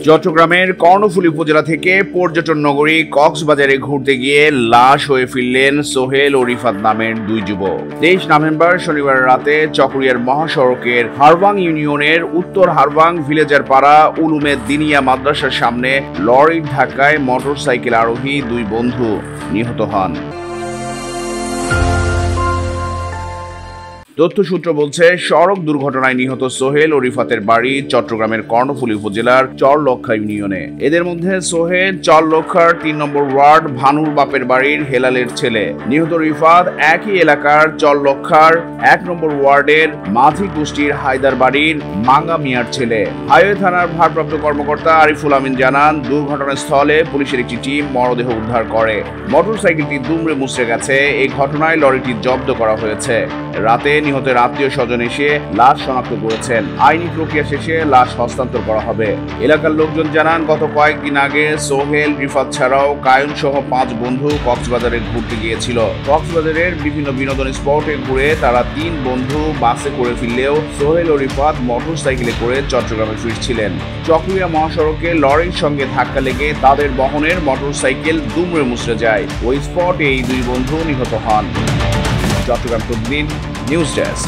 চট্টগ্রামের কর্ণফুলী উপজেলা থেকে পর্যটন নগরী কক্সবাজারে ঘুরতে গিয়ে লাশ হয়ে ফিরলেন সোহেল ও রিফাত নামের দুই যুবক। 23 নভেম্বর শনিবার রাতে চকরিয়ার মহাসড়কের হারবাং ইউনিয়নের উত্তর হারবাং ভিলেজার পাড়া উলুমে দিনিয়া মাদ্রাসার সামনে লরির ধাক্কায় মোটরসাইকেল আরোহী দুই বন্ধু নিহত হন। তথ্যসূত্র বলছে, সড়ক দুর্ঘটনায় নিহত সোহেল ও রিফাতের বাড়ি চট্টগ্রামের কর্ণফুলী উপজেলার চরলক্ষা ইউনিয়নে। এদের মধ্যে সোহেল চরলক্ষার 3 নম্বর ওয়ার্ড ভানুর বাপের বাড়ির হেলালের ছেলে। নিহত রিফাত একই এলাকার চরলক্ষার 1 নম্বর ওয়ার্ডের মাঝি গোষ্ঠীর হায়দার বাড়ির মাঙ্গা মিয়ার ছেলে। হাইওয়ে থানার ভারপ্রাপ্ত কর্মকর্তা আরিফুল আমিন জানান, দুর্ঘটনাস্থলে পুলিশের একটি টিম মরদেহ উদ্ধার করে। মোটরসাইকেলটি দুমড়ে মুচড়ে গেছে। এই ঘটনায় লরিটি জব্দ করা হয়েছে। রাতে নিহতের আত্মীয় স্বজন এসে লাশ শনাক্ত করেছেন। আইনি প্রক্রিয়া শেষে লাশ হস্তান্তর করা হবে। এলাকার লোকজন জানান, গত কয়েকদিন আগে সোহেল, রিফাত ছাড়াও কায়ুন সহ 5 বন্ধু কক্সবাজারে ঘুরতে গিয়েছিল। কক্সবাজারের বিভিন্ন বিনোদন স্পটে ঘুরে তারা 3 বন্ধু বাসে করে ফিরলেও সোহেল ও রিফাত মোটরসাইকেলে করে চট্টগ্রামে ফিরছিলেন। চকরিয়া মহাসড়কে লরির সঙ্গে ধাক্কা লেগে তাদের বহনের মোটরসাইকেল দুমড়ে মুচড়ে যায়। ওই স্পটে এই দুই বন্ধু নিহত হন। চট্টগ্রাম প্রতিদিন নিউজ ডেস্ক।